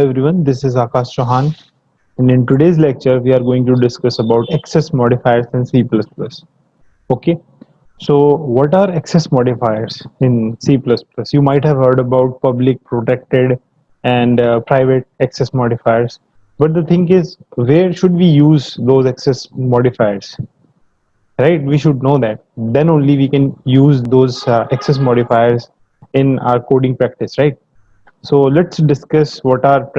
everyone, this is Akash Chauhan, and in today's lecture, we are going to discuss about access modifiers in C++. Okay, so what are access modifiers in C++? You might have heard about public, protected, and private access modifiers. But the thing is, where should we use those access modifiers? Right? We should know that. Then only we can use those access modifiers in our coding practice, right? So let's discuss what are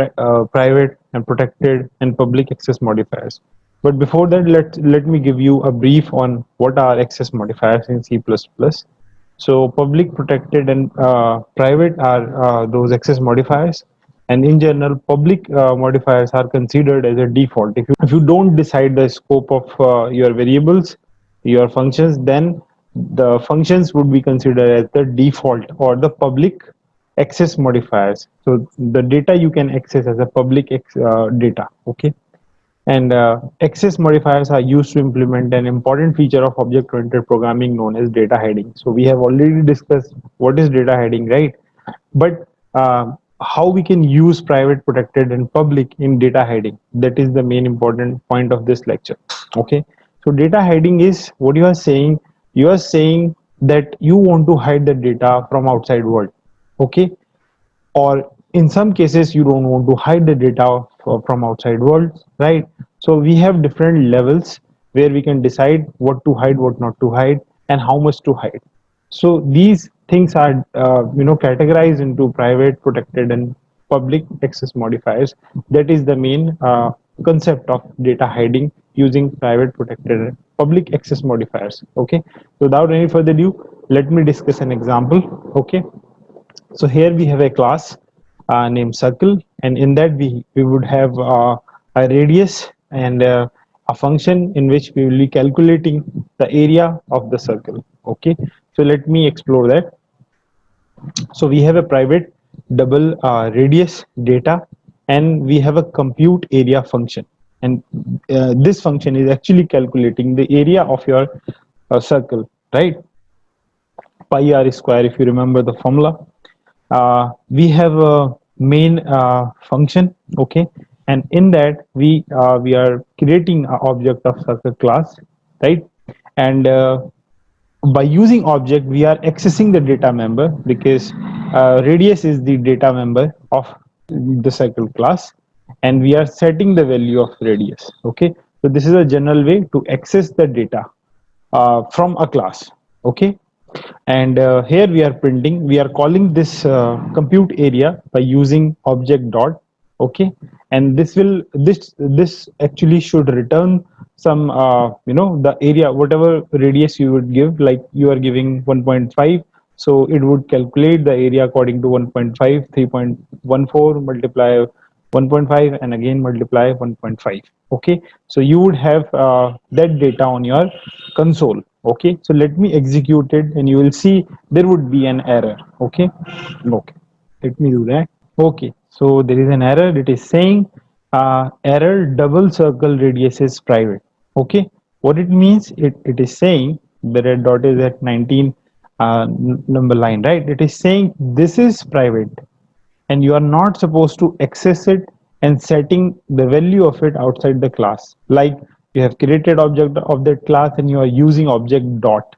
private and protected and public access modifiers. But before that, let me give you a brief on what are access modifiers in C++. So public, protected, and private are those access modifiers. And in general, public modifiers are considered as a default. If you don't decide the scope of your variables, your functions, then the functions would be considered as the default or the public access modifiers. So the data you can access as a public data. Okay. And access modifiers are used to implement an important feature of object-oriented programming known as data hiding. So we have already discussed what is data hiding, right? But how we can use private, protected, and public in data hiding, that is the main important point of this lecture. Okay. So data hiding is what you are saying. You are saying that you want to hide the data from outside world. Okay, or in some cases you don't want to hide the data from outside world, right? So we have different levels where we can decide what to hide, what not to hide, and how much to hide. So these things are categorized into private, protected, and public access modifiers. That is the main concept of data hiding using private, protected, and public access modifiers. Okay, so without any further ado, let me discuss an example. Okay, so here we have a class named circle, and in that we would have a radius and a function in which we will be calculating the area of the circle. Okay, so let me explore that. So we have a private double radius data, and we have a compute area function, and this function is actually calculating the area of your circle, right? Pi r square, if you remember the formula. We have a main function. Okay, and in that we are creating an object of circle class, right? And by using object we are accessing the data member, because radius is the data member of the circle class, and we are setting the value of radius. Okay, so this is a general way to access the data from a class. Okay, and here we are printing, we are calling this compute area by using object dot. Okay, and this actually should return some the area, whatever radius you would give, like you are giving 1.5, so it would calculate the area according to 1.5, 3.14 multiply 1.5 and again multiply 1.5. Okay, so you would have that data on your console. Okay, so let me execute it and you will see there would be an error. Okay, okay, let me do that. Okay, so there is an error. It is saying error double circle radius is private. Okay, what it means, it is saying the red dot is at 19 number line, right? It is saying this is private and you are not supposed to access it and setting the value of it outside the class. Like you have created object of that class and you are using object dot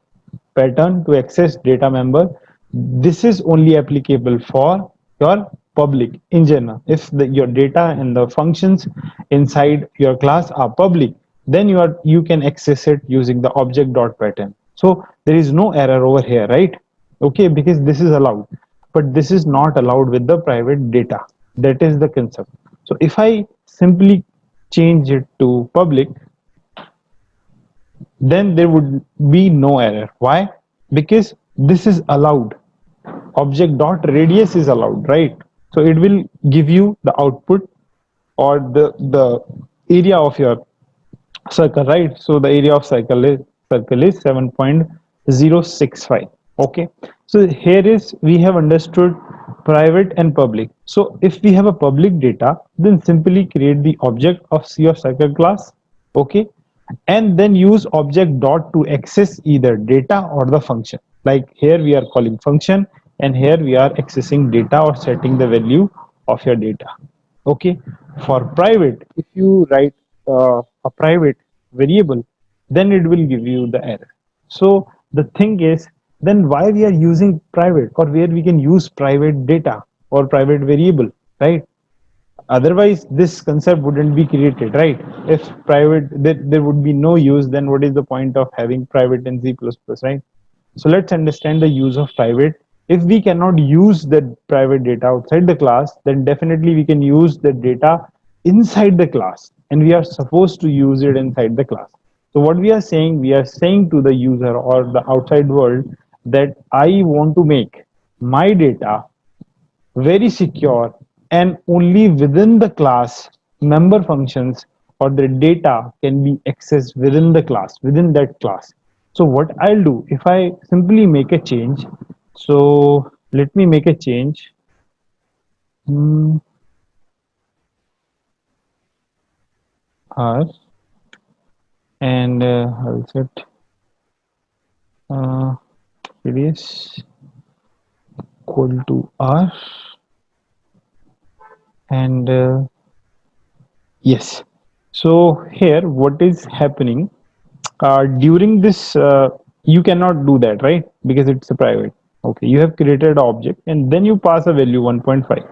pattern to access data member. This is only applicable for your public in general. If your data and the functions inside your class are public, then you can access it using the object dot pattern. So there is no error over here, right? Okay, because this is allowed, but this is not allowed with the private data. That is the concept. So if I simply change it to public, then there would be no error. Why? Because this is allowed. Object dot radius is allowed, right? So it will give you the output or the area of your circle, right? So the area of circle is 7.065. Okay, so here is we have understood private and public. So if we have a public data, then simply create the object of your circle class. Okay, and then use object dot to access either data or the function. Like here we are calling function, and here we are accessing data or setting the value of your data. Okay, for private, if you write a private variable, then it will give you the error. So the thing is, then why we are using private, or where we can use private data or private variable, right? Otherwise this concept wouldn't be created, right? If private, there would be no use, then what is the point of having private in C++, right? So let's understand the use of private. If we cannot use the private data outside the class, then definitely we can use the data inside the class, and we are supposed to use it inside the class. So what we are saying to the user or the outside world that I want to make my data very secure, and only within the class member functions or the data can be accessed within the class, within that class. So what I'll do, if I simply make a change, so let me make a change. Hmm, R, and I'll set uh, radius equal to R, and yes. So here, what is happening during this? You cannot do that, right? Because it's a private. Okay, you have created an object and then you pass a value 1.5.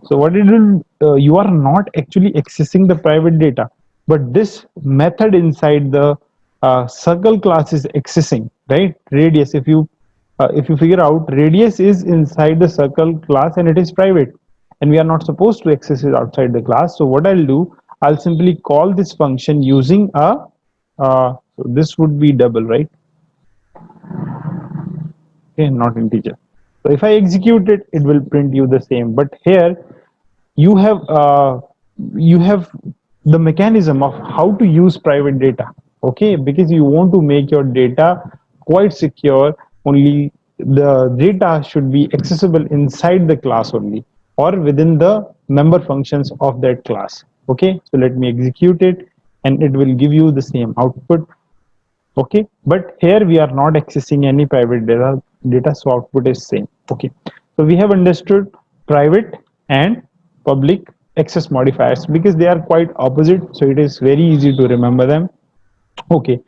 So what it will, you are not actually accessing the private data, but this method inside the circle class is accessing, right? Radius. If you figure out, radius is inside the circle class and it is private, and we are not supposed to access it outside the class. So what I'll do, I'll simply call this function using a so this would be double, right? Okay, not integer. So if I execute it, it will print you the same. But here you have you have the mechanism of how to use private data. Okay, because you want to make your data quite secure. Only the data should be accessible inside the class only, or within the member functions of that class. Okay, so let me execute it, and it will give you the same output. Okay, but here we are not accessing any private data, so output is same. Okay, so we have understood private and public access modifiers because they are quite opposite, so it is very easy to remember them. Okay,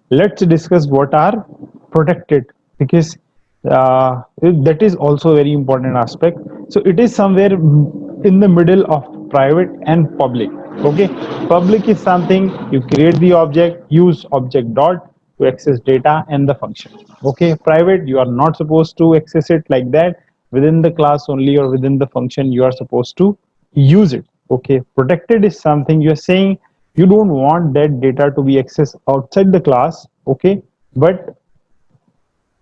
let's discuss what are protected, because that is also a very important aspect. So it is somewhere in the middle of private and public. Okay, public is something you create the object, use object dot to access data and the function. Okay, private, you are not supposed to access it like that. Within the class only or within the function you are supposed to use it. Okay, protected is something you are saying you don't want that data to be accessed outside the class. Okay, but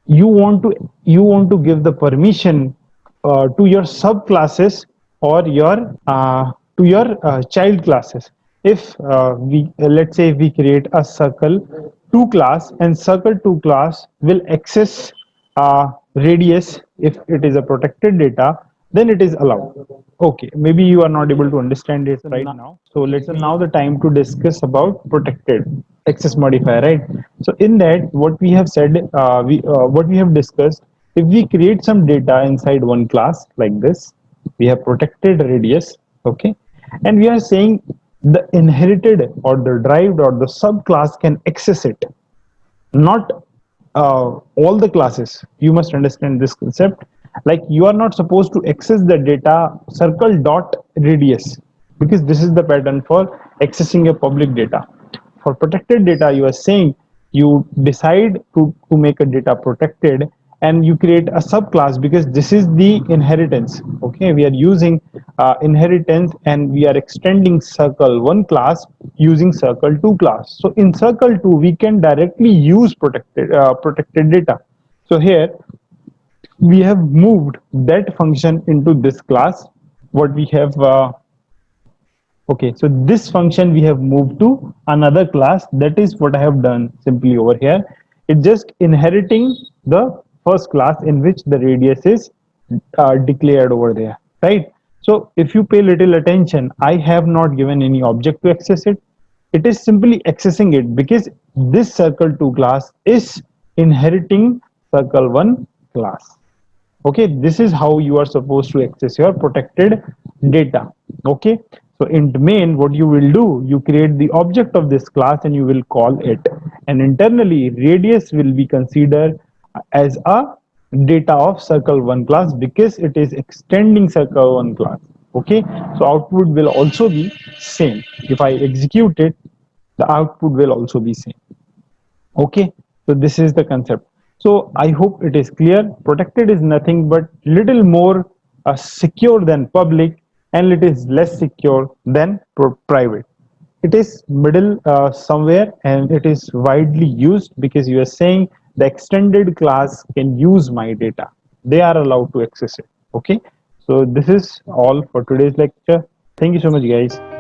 you want to give the permission to your subclasses or your to your child classes. If we let's say we create a circle 2 class, and circle 2 class will access radius. If it is a protected data, then it is allowed. Okay, maybe you are not able to understand it right now. So let's now the time to discuss about protected access modifier, right? So in that, what we have said, what we have discussed, if we create some data inside one class like this, we have protected radius, okay, and we are saying the inherited or the derived or the subclass can access it, not all the classes. You must understand this concept. Like, you are not supposed to access the data circle dot radius, because this is the pattern for accessing your public data. For protected data, you are saying you decide to make a data protected, and you create a subclass, because this is the inheritance. Okay, we are using inheritance, and we are extending circle 1 class using circle 2 class. So in circle 2 we can directly use protected data. So here we have moved that function into this class. What we have Okay, so this function we have moved to another class. That is what I have done simply over here. It's just inheriting the first class in which the radius is declared over there, right? So if you pay little attention, I have not given any object to access it. It is simply accessing it because this circle 2 class is inheriting circle 1 class. Okay, this is how you are supposed to access your protected data. Okay, so in main, what you will do, you create the object of this class and you will call it, and internally radius will be considered as a data of circle 1 class because it is extending circle 1 class. Okay, so output will also be same. If I execute it, the output will also be same. Okay, so this is the concept. So I hope it is clear. Protected is nothing but little more secure than public, and it is less secure than private. It is middle somewhere, and it is widely used because you are saying the extended class can use my data. They are allowed to access it. Okay, so this is all for today's lecture. Thank you so much, guys.